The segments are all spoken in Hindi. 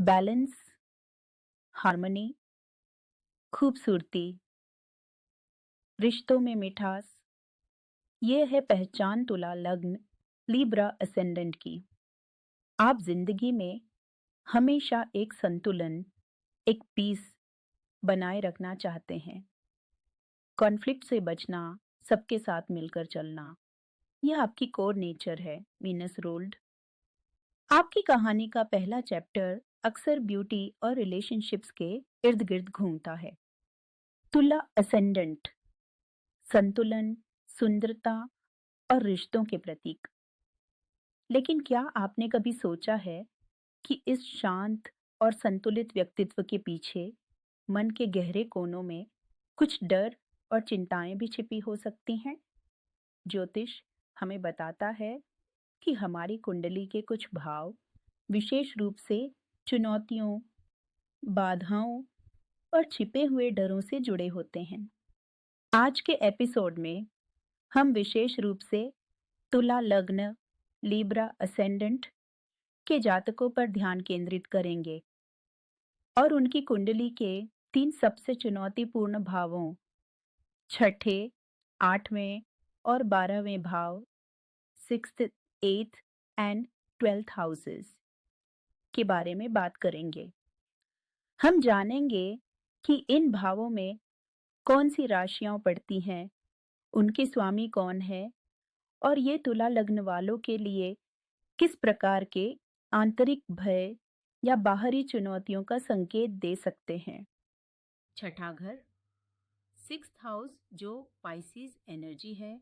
बैलेंस, हार्मनी, खूबसूरती, रिश्तों में मिठास, ये है पहचान तुला लग्न लिब्रा असेंडेंट की। आप जिंदगी में हमेशा एक संतुलन, एक पीस बनाए रखना चाहते हैं। कॉन्फ्लिक्ट से बचना, सबके साथ मिलकर चलना, यह आपकी कोर नेचर है। Venus ruled. आपकी कहानी का पहला चैप्टर अक्सर ब्यूटी और रिलेशनशिप्स के इर्द गिर्द घूमता है। तुला असेंडेंट, संतुलन, सुंदरता और रिश्तों के प्रतीक। लेकिन क्या आपने कभी सोचा है कि इस शांत और संतुलित व्यक्तित्व के पीछे मन के गहरे कोनों में कुछ डर और चिंताएं भी छिपी हो सकती हैं? ज्योतिष हमें बताता है कि हमारी कुंडली के कुछ भाव विशेष रूप से चुनौतियों, बाधाओं और छिपे हुए डरों से जुड़े होते हैं। आज के एपिसोड में हम विशेष रूप से तुला लग्न लिब्रा असेंडेंट के जातकों पर ध्यान केंद्रित करेंगे और उनकी कुंडली के 3 सबसे चुनौतीपूर्ण भावों, छठे, 8वें और 12वें भाव, 6th, 8th and 12th houses के बारे में बात करेंगे। हम जानेंगे कि इन भावों में कौन सी राशियां पड़ती हैं, उनके स्वामी कौन है और ये तुला लग्न वालों के लिए किस प्रकार के आंतरिक भय या बाहरी चुनौतियों का संकेत दे सकते हैं। छठा घर, 6th हाउस, जो पाइसिस एनर्जी है।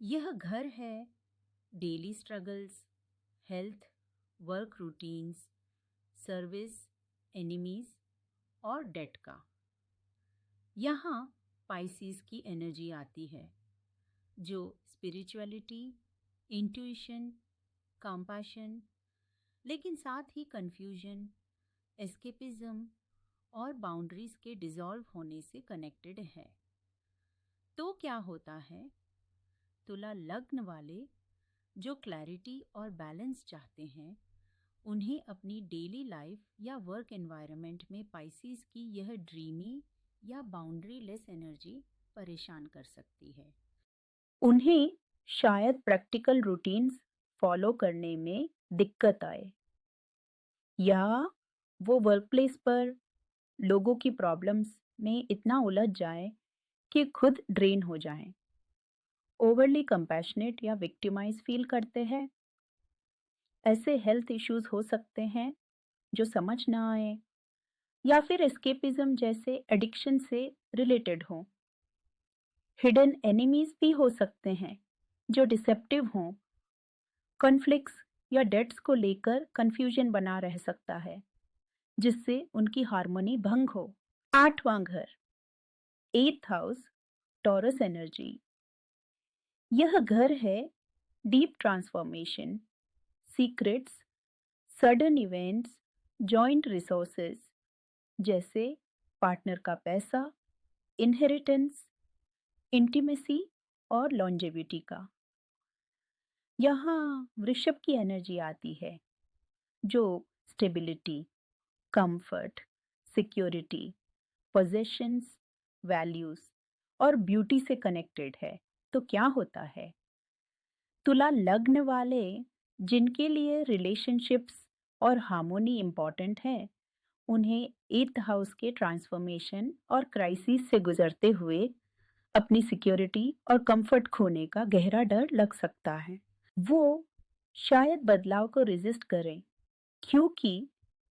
यह घर है daily struggles, health, work routines, service, enemies और डेट का। यहाँ पाइसिस की एनर्जी आती है, जो स्पिरिचुअलिटी, इंट्यूशन, कंपैशन, लेकिन साथ ही कंफ्यूजन, एस्केपिज्म और बाउंड्रीज के डिसॉल्व होने से कनेक्टेड है। तो क्या होता है? तुला लग्न वाले जो क्लैरिटी और बैलेंस चाहते हैं, उन्हें अपनी डेली लाइफ या वर्क एनवायरनमेंट में पाइसिस की यह ड्रीमी या बाउंड्री लेस एनर्जी परेशान कर सकती है। उन्हें शायद प्रैक्टिकल रूटीन्स फॉलो करने में दिक्कत आए, या वो वर्क प्लेस पर लोगों की प्रॉब्लम्स में इतना उलझ जाए कि खुद ड्रेन हो जाएं। ओवरली कंपैशनेट या विक्टिमाइज फील करते हैं। ऐसे हेल्थ इश्यूज हो सकते हैं जो समझ ना आए, या फिर एस्केपिज्म जैसे एडिक्शन से रिलेटेड हो। हिडन एनिमीज भी हो सकते हैं जो डिसेप्टिव हों। कॉन्फ्लिक्ट्स या डेट्स को लेकर कंफ्यूजन बना रह सकता है, जिससे उनकी हार्मनी भंग हो। 8वां घर, 8th हाउस, टॉरस एनर्जी। यह घर है deep transformation, secrets, sudden events, joint resources जैसे पार्टनर का पैसा, इनहेरिटेंस, इंटीमेसी और लॉन्जेविटी का। यहाँ वृषभ की एनर्जी आती है, जो stability, comfort, security, possessions, values और ब्यूटी से कनेक्टेड है। तो क्या होता है? तुला लग्न वाले जिनके लिए रिलेशनशिप्स और हार्मोनी इम्पॉर्टेंट है, उन्हें 8th हाउस के ट्रांसफॉर्मेशन और क्राइसिस से गुजरते हुए अपनी सिक्योरिटी और कंफर्ट खोने का गहरा डर लग सकता है। वो शायद बदलाव को रेजिस्ट करें, क्योंकि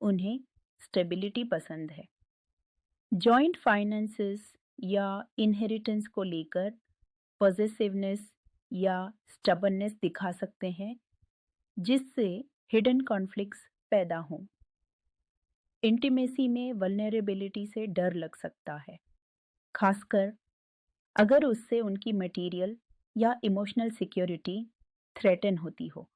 उन्हें स्टेबिलिटी पसंद है। जॉइंट फाइनेंसेस या इनहेरिटेंस को लेकर पॉजेसिवनेस या स्टबर्ननेस दिखा सकते हैं, जिससे हिडन कॉन्फ्लिक्ट्स पैदा हों। इंटीमेसी में वल्नरेबिलिटी से डर लग सकता है, खासकर अगर उससे उनकी मटेरियल या इमोशनल सिक्योरिटी थ्रेटन होती हो।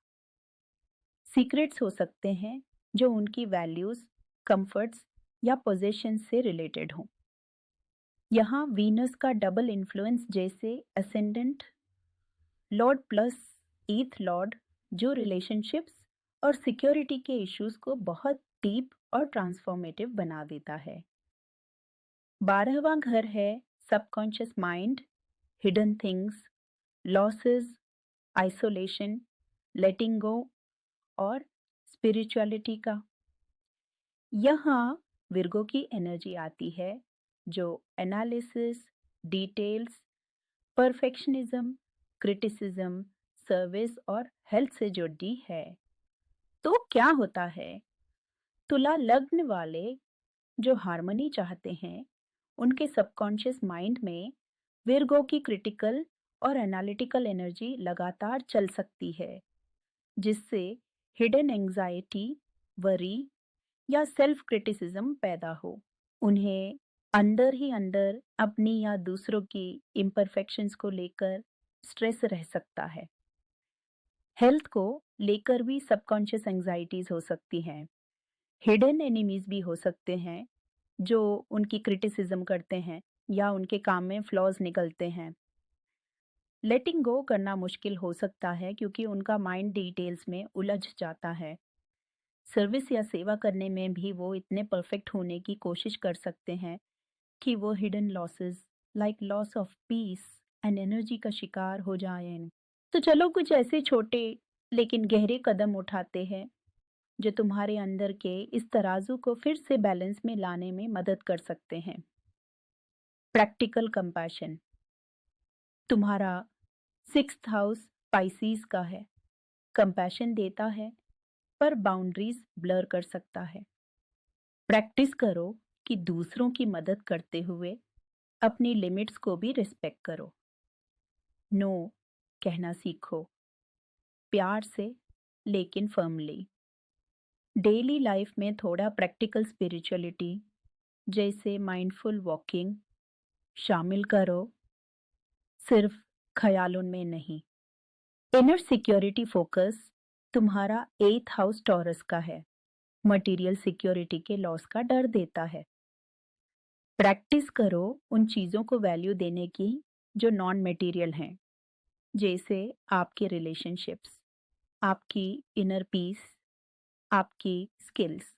सीक्रेट्स हो सकते हैं जो उनकी वैल्यूज, कंफर्ट्स या पोजेशंस से रिलेटेड हों। यहाँ वीनस का डबल इन्फ्लुएंस जैसे ascendant Lord plus 8th Lord, जो रिलेशनशिप्स और सिक्योरिटी के इश्यूज को बहुत डीप और ट्रांसफॉर्मेटिव बना देता है। 12वां घर है subconscious mind, hidden things, losses, isolation, letting go और स्पिरिचुअलिटी का। यहाँ विर्गो की एनर्जी आती है जो analysis, details, perfectionism, criticism, service और हेल्थ से जुड़ी है। तो क्या होता है? तुला लग्न वाले जो हार्मनी चाहते हैं, उनके सबकॉन्शियस माइंड में विर्गो की क्रिटिकल और एनालिटिकल एनर्जी लगातार चल सकती है, जिससे हिडन एंजाइटी, वरी या सेल्फ क्रिटिसिज्म पैदा हो। उन्हें अंदर ही अंदर अपनी या दूसरों की इम्परफेक्शंस को लेकर स्ट्रेस रह सकता है। हेल्थ को लेकर भी सबकॉन्शियस एंजाइटीज हो सकती हैं। हिडन एनिमीज भी हो सकते हैं जो उनकी क्रिटिसिज्म करते हैं या उनके काम में फ्लॉज निकलते हैं। लेटिंग गो करना मुश्किल हो सकता है क्योंकि उनका माइंड डिटेल्स में उलझ जाता है। सर्विस या सेवा करने में भी वो इतने परफेक्ट होने की कोशिश कर सकते हैं कि वो hidden losses like loss of peace and energy का शिकार हो जाएं। तो चलो कुछ ऐसे छोटे लेकिन गहरे कदम उठाते हैं जो तुम्हारे अंदर के इस तराजू को फिर से बैलेंस में लाने में मदद कर सकते हैं। Practical compassion. तुम्हारा 6th हाउस स्पाइसीज का है। कंपैशन देता है पर बाउंड्रीज ब्लर कर सकता है। प्रैक्टिस करो कि दूसरों की मदद करते हुए अपनी लिमिट्स को भी रिस्पेक्ट करो। नो कहना सीखो, प्यार से लेकिन फर्मली। डेली लाइफ में थोड़ा प्रैक्टिकल स्पिरिचुअलिटी जैसे माइंडफुल वॉकिंग शामिल करो, सिर्फ ख्यालों में नहीं। इनर सिक्योरिटी फोकस तुम्हारा 8th हाउस टॉरस का है। मटेरियल सिक्योरिटी के लॉस का डर देता है। प्रैक्टिस करो उन चीज़ों को वैल्यू देने की जो नॉन मटेरियल हैं, जैसे आपके रिलेशनशिप्स, आपकी इनर पीस, आपकी स्किल्स।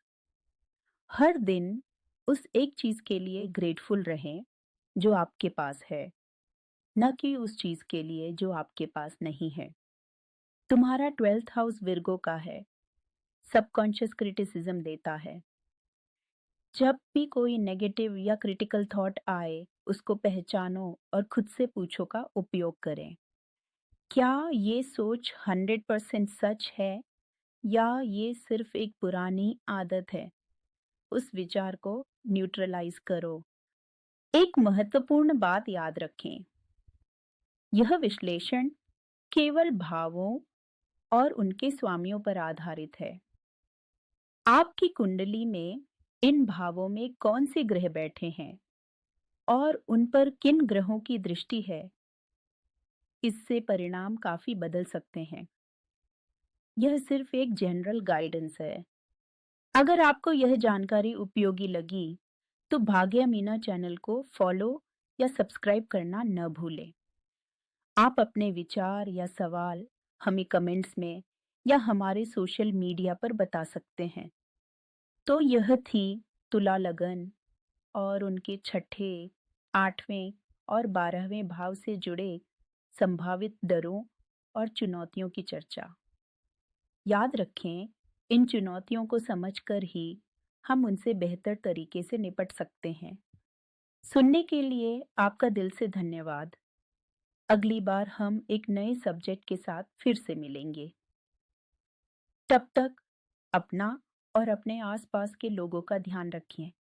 हर दिन उस एक चीज़ के लिए ग्रेटफुल रहें जो आपके पास है, न कि उस चीज़ के लिए जो आपके पास नहीं है। तुम्हारा 12th हाउस विर्गो का है। सबकॉन्शियस क्रिटिसिज्म देता है। जब भी कोई नेगेटिव या क्रिटिकल थॉट आए, उसको पहचानो और खुद से पूछो का उपयोग करें। क्या ये सोच 100% सच है या ये सिर्फ एक पुरानी आदत है? उस विचार को न्यूट्रलाइज करो। एक महत्वपूर्ण बात याद रखें, यह विश्लेषण केवल भावों और उनके स्वामियों पर आधारित है। आपकी कुंडली में इन भावों में कौन से ग्रह बैठे हैं और उन पर किन ग्रहों की दृष्टि है, इससे परिणाम काफी बदल सकते हैं। यह सिर्फ एक जनरल गाइडेंस है। अगर आपको यह जानकारी उपयोगी लगी तो भाग्य मीना चैनल को फॉलो या सब्सक्राइब करना न भूलें। आप अपने विचार या सवाल हमें कमेंट्स में या हमारे सोशल मीडिया पर बता सकते हैं। तो यह थी तुला लगन और उनके छठे, 8वें और 12वें भाव से जुड़े संभावित डरों और चुनौतियों की चर्चा। याद रखें, इन चुनौतियों को समझकर ही हम उनसे बेहतर तरीके से निपट सकते हैं। सुनने के लिए आपका दिल से धन्यवाद। अगली बार हम एक नए सब्जेक्ट के साथ फिर से मिलेंगे। तब तक अपना और अपने आसपास के लोगों का ध्यान रखें।